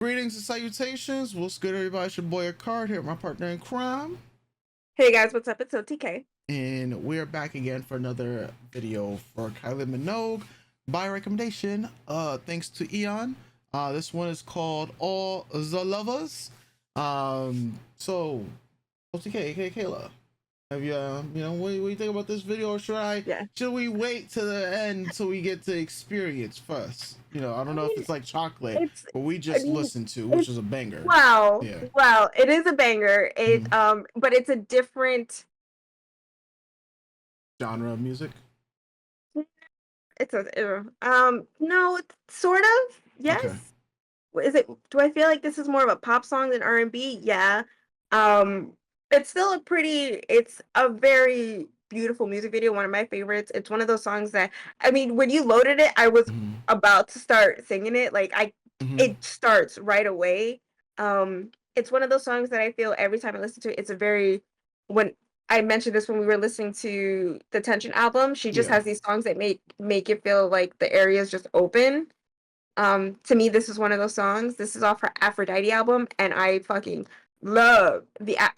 Greetings and salutations. What's good, everybody? It's your boy Card here, my partner in crime. Hey guys, what's up? It's OTK. And we're back again for another video for Kylie Minogue by recommendation. Thanks to Eon. This one is called All the Lovers. So OTK, okay, Kayla. Have you what do you think about this video, or should we wait to the end so we get to experience first? I don't know if it's like chocolate, It's but we I just mean listened to, which it's is a banger. wow. Yeah. Wow, it is a banger. It Mhm. but it's a different Genre of music. it's a no, it's sort of. Okay. Yes. Is it do I feel like this is more of a pop song than R&B? Yeah. Um it's still it's a very beautiful music video, one of my favorites. It's one of those songs that when you loaded it, I was Hmm. about to start singing it. Hmm. It starts right away. It's one of those songs that I feel every time I listen to it, when I mentioned this when we were listening to the Tension album, she just Yeah. has these songs that make it feel like the area is just open. To me, this is one of those songs. This is off her Aphrodite album, and I fucking love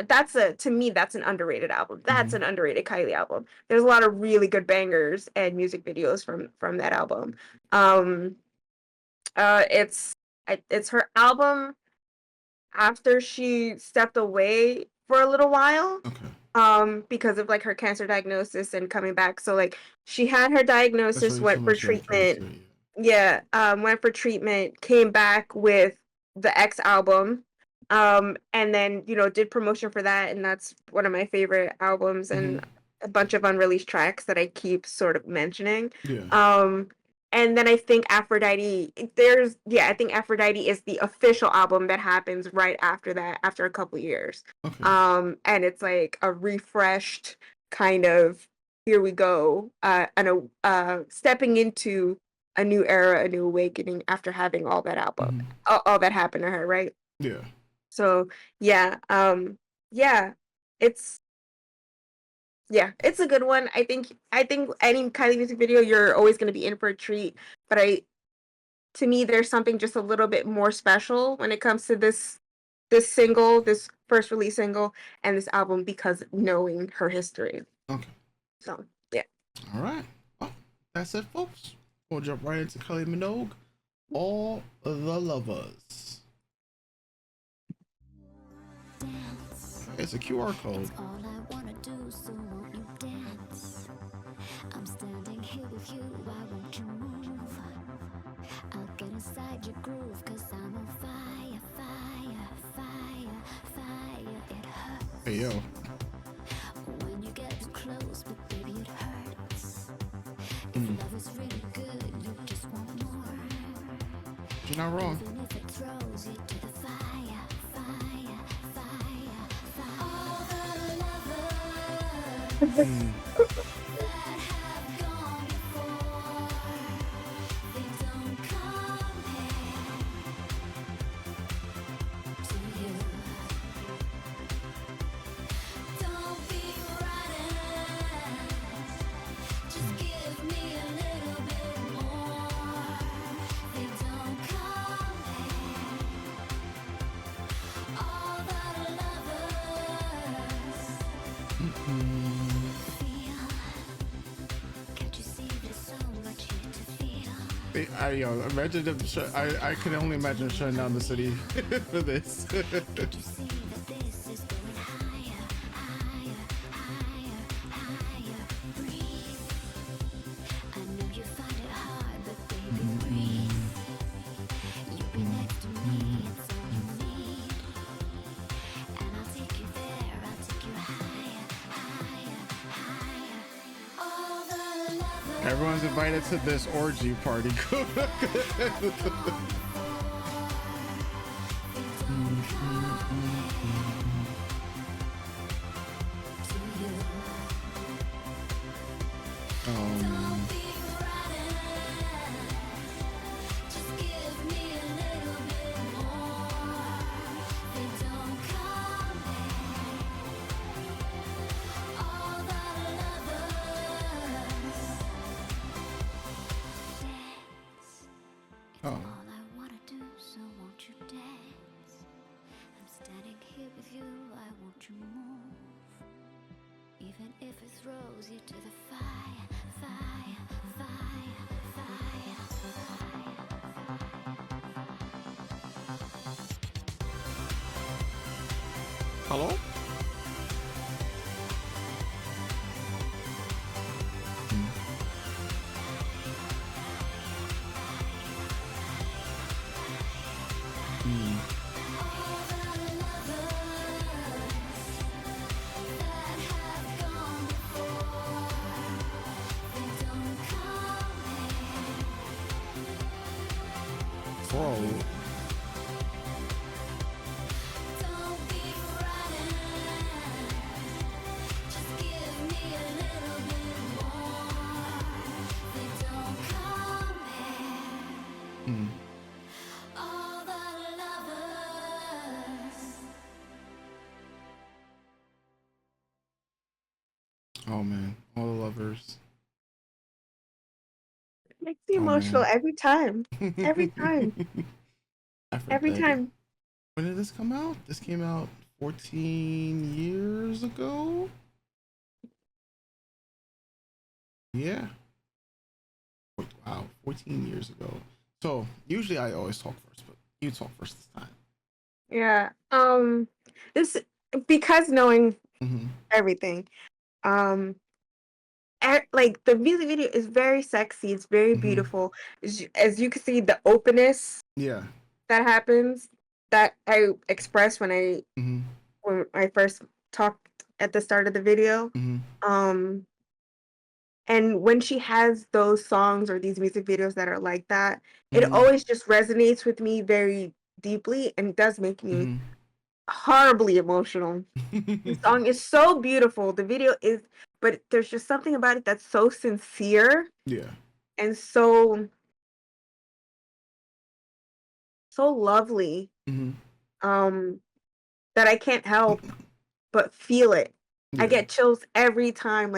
that's a to me that's an underrated album. That's Hmm. an underrated Kylie album. There's a lot of really good bangers and music videos from that album. Um, it's it's her album after she stepped away for a little while, Okay. because of like her cancer diagnosis and coming back. So like she had her That's diagnosis, right. You went told me for she had treatment. cancer. Yeah, went for treatment, came back with the X album, and then did promotion for that, and that's one of my favorite albums, Yeah. and a bunch of unreleased tracks that I keep sort of mentioning. Yeah. Um, and then I think I think Aphrodite is the official album that happens right after that, after a couple years. Okay. And it's like a refreshed kind of here we go, and stepping into a new era, a new awakening after having Hmm. all that happened to her, right? Yeah. So yeah, yeah, it's it's a good one. I think any Kylie music video, you're always gonna be in for a treat. But to me, there's something just a little bit more special when it comes to this first release single, and this album because knowing her history. Okay. So yeah. All right. Well, that's it, folks. We'll jump right into Kylie Minogue. All the Lovers. It's a QR code. It's all I wanna do, so won't you dance? I'm standing here with you, why won't you move? I'll get inside your groove, cause I'm on fire, fire, fire, fire. It hurts Hey, yo. when you get too close, but baby it hurts. If Mm. love is really good, you just want more. You're not wrong. Even if it throws you to the fire, fire, fire, fire. All the lovers Mm. that have gone before, they don't compare to you. Don't be frightened, just give me a little bit more. They don't compare. All the lovers Mm-mm. feel. Can't you see there's so much here to feel? Imagine them. I can only imagine shutting down the city for this. Can't you see that this is going higher, higher, higher, higher? Breathe. I know you find it hard, but baby, breathe. You be next to me, it's all you need. And I'll take you there, I'll take you higher, higher, higher. All the lovers Everyone's invited to this orgy party. to you. um, Be frightened. Just give me a little bit more. They don't compare. All the lovers dance. It's oh, all I wanna do, so won't you dance? throws you to the fire, fire, fire, fire, Hello? Whoa. Don't be frightened. Just give me a little bit more. They don't come here. All the lovers. Oh man, all the lovers. Makes me Oh, emotional man. every time. Every time. Every Aphrodite. time. When did this come out? This came out 14 years ago? Yeah. Wow, 14 years ago. So usually I always talk first, but you talk first this time. Yeah. This because knowing Mm-hmm. everything. Like the music video is very sexy. It's very beautiful. As you can see, the openness Yeah. that happens that I expressed Mm-hmm. when I first talked at the start of the video. Mm-hmm. And when she has those songs or these music videos that are like that, it Mm-hmm. always just resonates with me very deeply and does make me horribly emotional. The song is so beautiful. The video is, but there's just something about it that's so sincere Yeah. and so lovely. Mm-hmm. Um, that I can't help but feel it. I Yeah. get chills every time.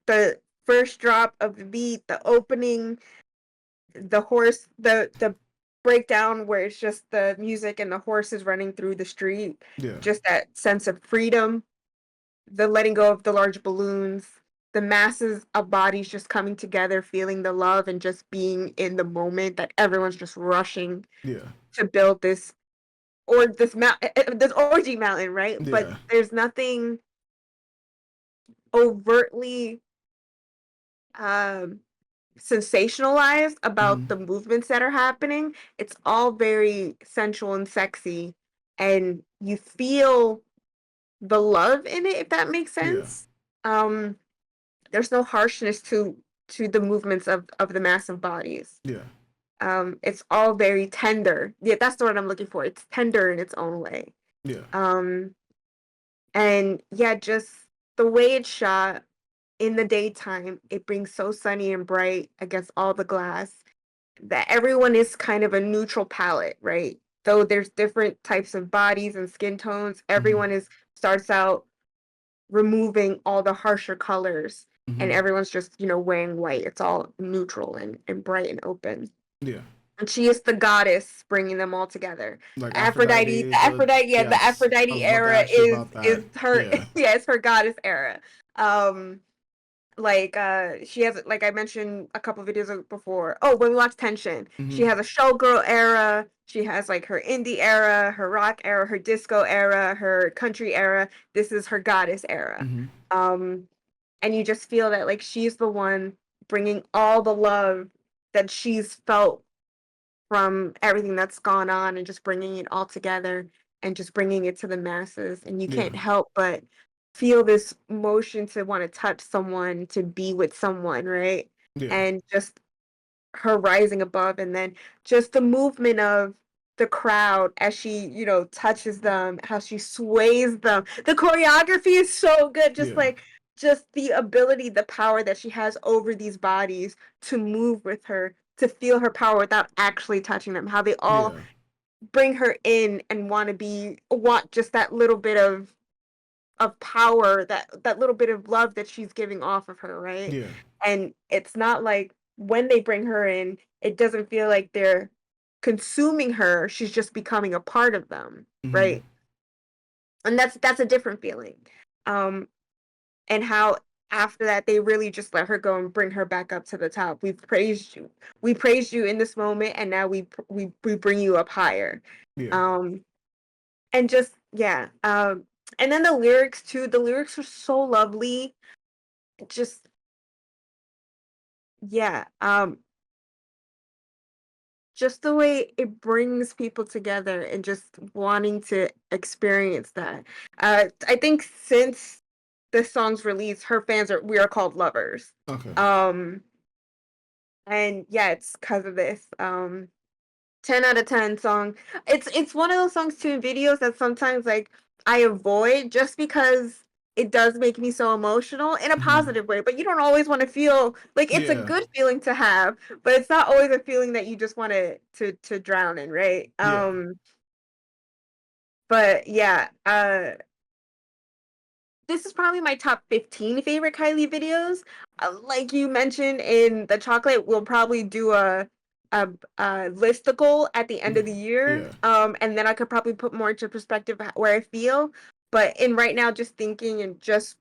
The first drop of the beat, the opening, the horse, the breakdown where it's just the music and the horses running through the street. Yeah. Just that sense of freedom, the letting go of the large balloons, the masses of bodies just coming together, feeling the love and just being in the moment that everyone's just rushing Yeah. to build this orgy mountain, right? But Yeah. there's nothing overtly um sensationalized about Mm-hmm. the movements that are happening. It's all very sensual and sexy, and you feel the love in it, if that makes Yeah. sense. Um, there's no harshness to the movements of the massive bodies. Yeah. It's all very tender. Yeah, that's the word I'm looking for. It's tender in its own way. Yeah. Um, and yeah, just the way it's shot in the daytime, it brings so sunny and bright against all the glass that everyone is kind of a neutral palette, right? Though there's different types of bodies and skin tones, Mm-hmm. everyone is starts out removing all the harsher colors and Mm-hmm. everyone's just, wearing white. It's all neutral and bright and open. Yeah. And she is the goddess bringing them all together. Like Aphrodite, Aphrodite, the Aphrodite, yeah, the yes. I Aphrodite was about to era ask you about is that. her Yeah. yeah, it's her goddess era. Um she has, like I mentioned a couple videos before. Oh, when we watched Tension, Mm-hmm. she has a showgirl era. She has like her indie era, her rock era, her disco era, her country era. This is her goddess era. Mm-hmm. Um, and you just feel that like she's the one bringing all the love that she's felt from everything that's gone on and just bringing it all together and just bringing it to the masses. And you Yeah. can't help but feel this motion to want to touch someone, to be with someone, right? Yeah. And just her rising above, and then just the movement of the crowd as she, touches them, how she sways them. The choreography is so good, Yeah. just the ability, the power that she has over these bodies to move with her, to feel her power without actually touching them. How they all Yeah. bring her in and want just that little bit of power, that little bit of love that she's giving off of her, right? Yeah. And it's not like when they bring her in, it doesn't feel like they're consuming her. She's just becoming a part of them, Mm-hmm. right? And that's a different feeling. And how after that, they really just let her go and bring her back up to the top. We've praised you. We praised you in this moment, and now we bring you up higher. Yeah. Um, and just yeah. And then the lyrics too. The lyrics are so lovely. Just yeah. Just the way it brings people together and just wanting to experience that. I think since the song's release, her fans are we are called lovers. Okay. Um, and yeah, it's because of this. 10 out of 10 song. It's one of those songs too in videos that sometimes like I avoid just because it does make me so emotional in a Mhm. positive way, but you don't always want to feel like it's a Yeah. good feeling to have, but it's not always a feeling that you just want to drown in, right? Yeah. But yeah, this is probably my top 15 favorite Kylie videos. Like you mentioned in the chocolate, we'll probably do a listicle at the end of the year. Yeah. And then I could probably put more into perspective where I feel. But in right now, just thinking and just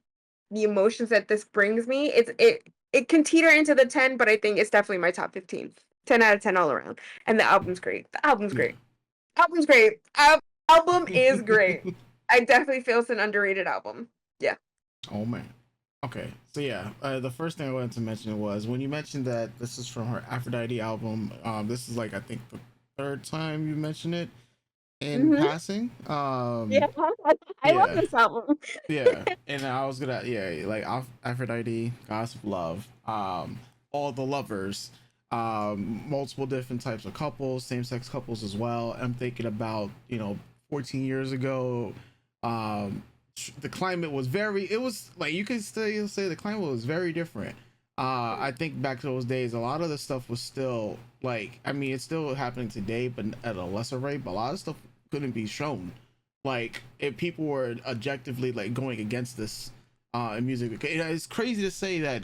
the emotions that this brings me, it can teeter into the 10, but I think it's definitely my top 15. 10 out of 10 all around. And the album's great. The album's Yeah. great. Album's great. Album is great. I definitely feel it's an underrated album. Yeah. Oh man. Okay, so yeah, the first thing I wanted to mention was when you mentioned that this is from her Aphrodite album. This is like I think the third time you mentioned it in Hmm. passing. Yeah. I love Yeah, this album. yeah, and I was gonna yeah like Aphrodite, Goddess of Love, all the lovers, multiple different types of couples, same sex couples as well. I'm thinking about 14 years ago. Um, the climate was it was like you could still say the climate was very different. I think back to those days, a lot of the stuff was still like, I mean, it's still happening today, but at a lesser rate. But a lot of stuff couldn't be shown. Like, if people were objectively like going against this in music, it's crazy to say that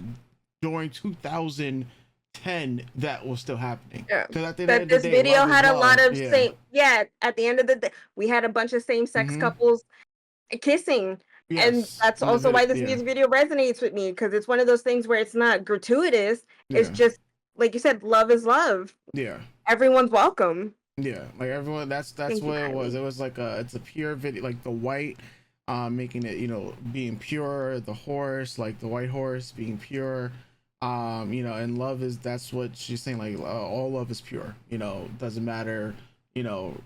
during 2010 that was still happening. Yeah. Because at the end That of the this day, video love is had a lot love. of Yeah. same, yeah, at the end of the day, we had a bunch of same-sex Mm-hmm. couples kissing. And Yes. that's In the also video. why this Yeah. music video resonates with me, because it's one of those things where it's not gratuitous. It's Yeah. just like you said, love is love. Yeah. Everyone's welcome. Yeah, like everyone. That's Thank you, what it was. Kylie. It was like it's a pure video, like the white, making it, being pure. The horse, like the white horse, being pure. And love is that's what she's saying. Like all love is pure. Doesn't matter. You know,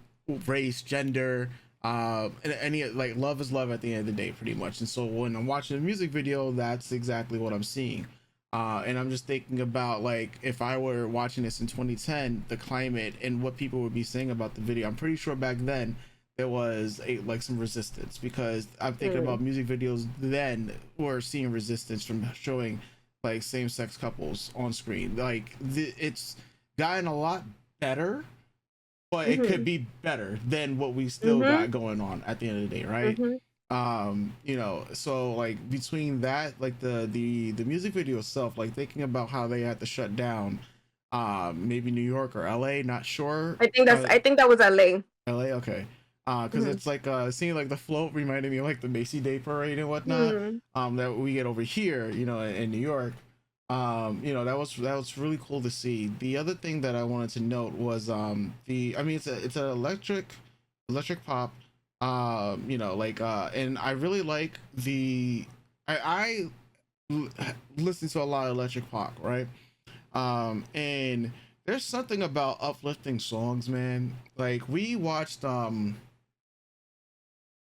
race, gender. And any like love is love at the end of the day, pretty much. And so when I'm watching a music video, that's exactly what I'm seeing. And I'm just thinking about like if I were watching this in 2010, the climate and what people would be saying about the video. I'm pretty sure back then there was like some resistance because I'm thinking about music videos then were seeing resistance from showing like same-sex couples on screen. Like it's gotten a lot better, but it could Mm-hmm. be better than what we still Mm-hmm. got going on at the end of the day, right? Mm-hmm. So like between that, like the music video itself, like thinking about how they had to shut down maybe New York or LA, not sure. I think that was LA. LA, okay. Because Mm-hmm. it's like seeing like the float reminded me of like the Macy Day parade and whatnot Mm-hmm. that we get over here, in New York. That was really cool to see. The other thing that I wanted to note was the I mean it's an electric pop, and I really like I listen to a lot of electric pop, right? And there's something about uplifting songs, man. Like we watched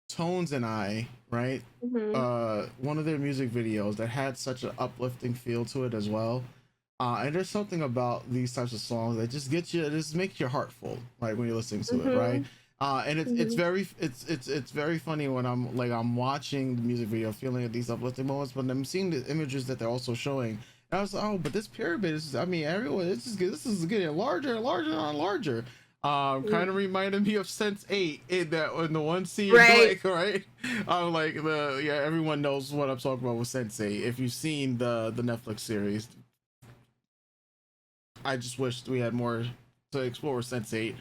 Tones and I, right? Mm-hmm. One of their music videos that had such an uplifting feel to it as well. And there's something about these types of songs that just gets you, it just makes your heart full, right, when you're listening to it, right? Mm-hmm. And it's Mm-hmm. very it's very funny when I'm watching the music video, feeling at these uplifting moments, but I'm seeing the images that they're also showing. And I was like, oh, but this pyramid is, I mean, everyone, this is getting larger and larger and larger. Kind of reminded me of Sense 8 in the one scene, Right. like, right? Like everyone knows what I'm talking about with Sense 8. If you've seen the Netflix series, I just wished we had more to explore with Sense 8.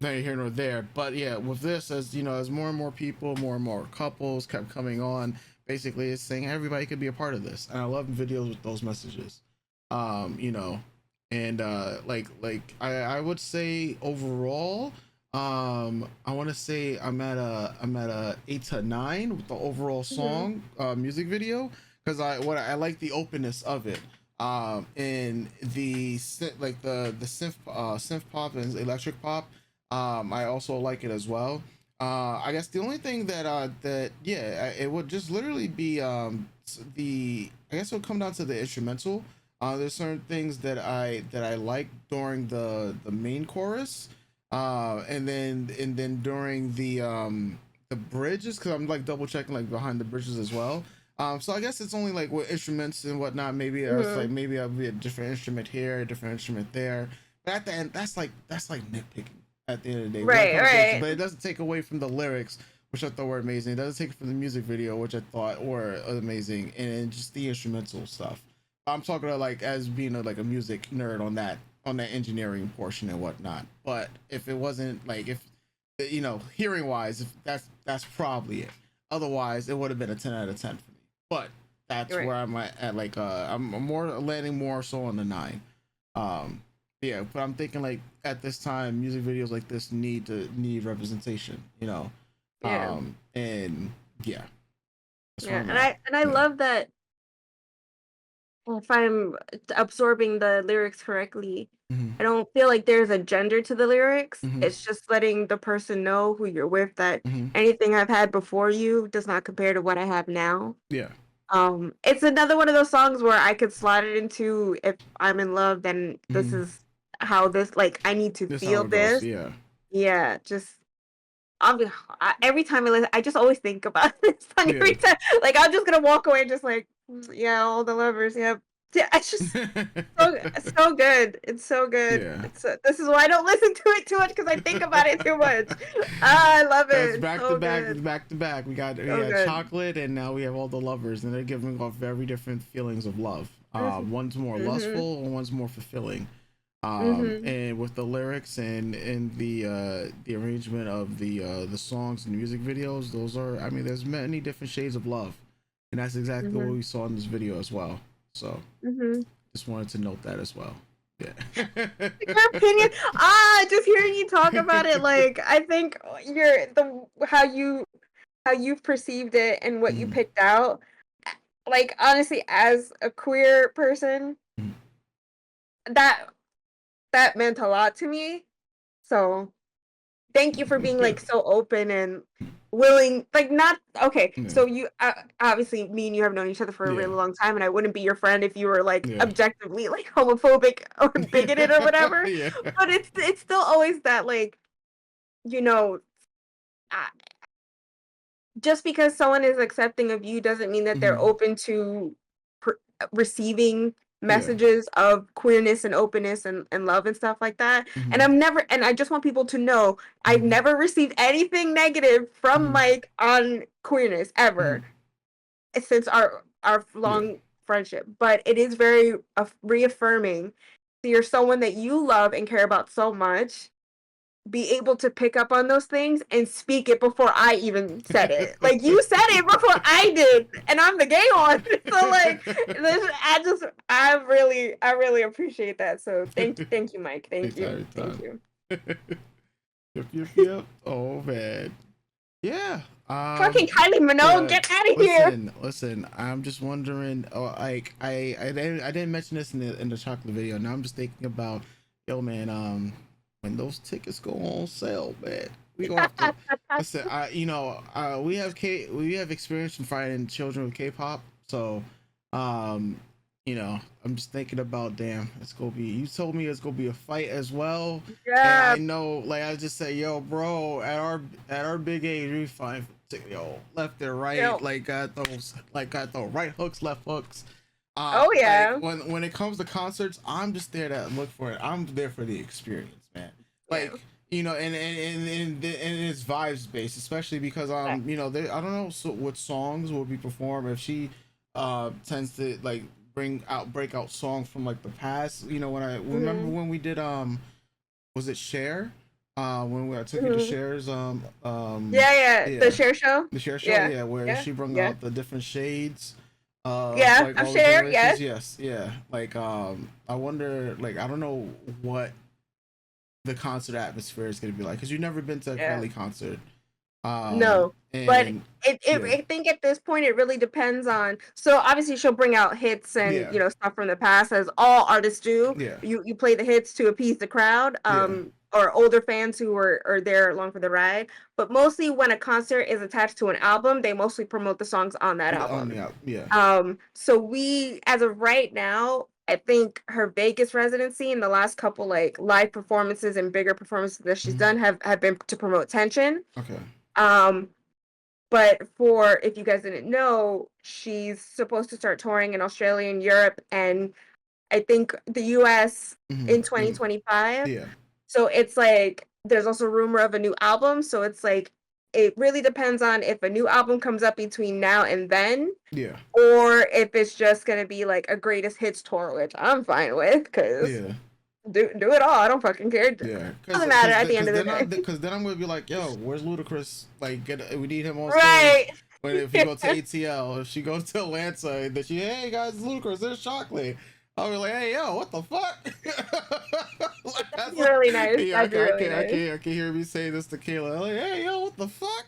Neither here nor there. But yeah, with this, as more and more people, more and more couples kept coming on, basically it's saying everybody could be a part of this, and I love videos with those messages. You know, and I would say overall, I want to say I'm at a 8 to 9 with the overall Mhm. song music video, because I like the openness of it, and like the synth pop and electric pop, I also like it as well. I guess the only thing that yeah, it would just literally be the I guess it would come down to the instrumental. There's certain things that I like during the main chorus, and then during the bridges, because I'm like double checking like behind the bridges as well. So I guess it's only like with instruments and whatnot. Maybe it's like Mhm. maybe I'll be a different instrument here, a different instrument there. But at the end, that's like nitpicking at the end of the day when it Right, comes to it. right. But it doesn't take away from the lyrics, which I thought were amazing. It doesn't take from the music video, which I thought were amazing, and just the instrumental stuff. I'm talking about like as being like a music nerd on that engineering portion and whatnot. But if it wasn't like if hearing wise, if that's probably it. Otherwise, it would have been a 10 out of 10 for me. But that's Right. where I'm at like I'm more landing more so on the 9. Um yeah, but I'm thinking like at this time music videos like this need representation, Yeah. and yeah, that's where Yeah. I'm And at. I Yeah. love that if I'm absorbing the lyrics correctly, Hmm. I don't feel like there's a gender to the lyrics. Hmm. It's just letting the person know who you're with that Hmm. anything I've had before you does not compare to what I have now. Yeah. It's another one of those songs where I could slot it into if I'm in love, then this Hmm. is how this like I need to That's how feel it goes. this. Yeah. Yeah, just I'll be every time I listen, I just always think about this song Yeah. every time. Like I'm just gonna walk away just like, yeah, all the lovers, yep. Yeah, it's just so good. It's so good. Yeah. This is why I don't listen to it too much because I think about it too much. I love That's it. It's back to so back, good. back to back. We So had good. chocolate, and now we have all the lovers, and they're giving off very different feelings of love. Mhm. One's more Mhm. lustful, and one's more fulfilling. Mhm. And with the lyrics and the arrangement of the songs and the music videos, those are, I mean, there's many different shades of love, and that's exactly what Mhm. we saw in this video as well. So Mhm. just wanted to note that as well. Yeah. Your opinion? Just hearing you talk about it, like I think you're the how you've perceived it and what you Mhm. picked out. Like honestly, as a queer person, Mhm. that that meant a lot to me. So thank you for being like so open and willing. Like not okay. Yeah. So you obviously me and you have known each other for a Yeah. really long time, and I wouldn't be your friend if you were like Yeah. objectively like homophobic or bigoted or whatever. Yeah. But it's still always that like you know uh, just because someone is accepting of you doesn't mean that they're Mhm. open to receiving Yeah. messages of queerness and openness and love and stuff like that. And Mhm. I'm never and I just want people to know I've Mhm. never received anything negative from Mhm. Mike on queerness ever Mhm. since our Yeah. long friendship. But it is very reaffirming that you're someone that you love and care about so much be able to pick up on those things and speak it before I even said it. Like you said it before I did, and I'm the gay one. So like, I really appreciate that. So thank you, Mike. Anytime, Thank anytime. you. Yep, yep, yep. Oh man. Yeah. Fucking Kylie Minogue, But get out of here. listen. I'm just wondering. Oh, like I didn't mention this in the chocolate video. Now I'm just thinking about, yo, man. When those tickets go on sale, man, we gonna have to. Listen, we have experience in finding children with K-pop, so, um, I'm just thinking about, damn, it's gonna be. You told me it's gonna be a fight as well, and I Yeah. know, like I just say, yo, bro, at our big age, we find, left and right, Yeah. got the right hooks, left hooks. Oh Like yeah. when it comes to concerts, I'm just there to look for it. I'm there for the experience, man. Yeah. Like, and it's vibes based, especially because I don't know what songs will be performed if she tends to like breakout songs from like the past. When I remember Mm-hmm. when we did was it Share? when I took you to Cher's yeah, yeah, the share show. the Cher show, Yeah, yeah, where yeah, she brought yeah, out the different shades of yeah. like I've all the shared. generations. Yes. Yes, yeah. Like I wonder, like I don't know what the concert atmosphere is gonna be like because you've never been to a Yeah. Kylie concert. No, but And yeah, I think at this point it really depends on. So obviously she'll bring out hits and yeah, stuff from the past, as all artists do. yeah, You play the hits to appease the crowd, yeah, or older fans who are there along for the ride. But mostly when a concert is attached to an album, they mostly promote the songs on that on album. the out, yeah. So we, as of right now, I think her Vegas residency and the last couple like live performances and bigger performances that she's Mhm. done have been to promote Tension. Okay. Um, but for, if you guys didn't know, she's supposed to start touring in Australia and Europe and I think the US in Mm, 2025. yeah, So it's like there's also rumor of a new album. So it's like it really depends on if a new album comes up between now and then, yeah, or if it's just gonna be like a greatest hits tour, which I'm fine with, because yeah. do it all. I don't fucking care. Yeah, Doesn't matter at the end of the day. because then I'm gonna be like, yo, where's Ludacris? Like, we need him on stage. Right. But if you go to ATL, if she goes to Atlanta, then she, hey guys, it's Ludacris, there's Chocolate. I'll be like, hey yo, what the fuck? Like, That'd be really nice. yeah, That'd be really nice. I can hear me say this to Kayla. Like, hey yo, what the fuck?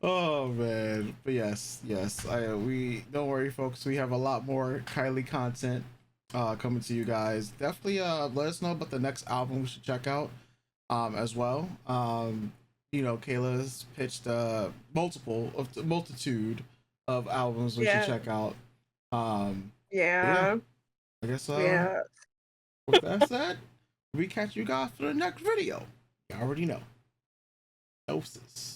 Oh man, but yes, I we don't worry, folks. We have a lot more Kylie content coming to you guys. Definitely let us know about the next album we should check out as well. Kayla's pitched multitude of albums we should Yeah. check out. Yeah, Yeah. I guess Yeah. with that said, we catch you guys for the next video. You already know. Doses.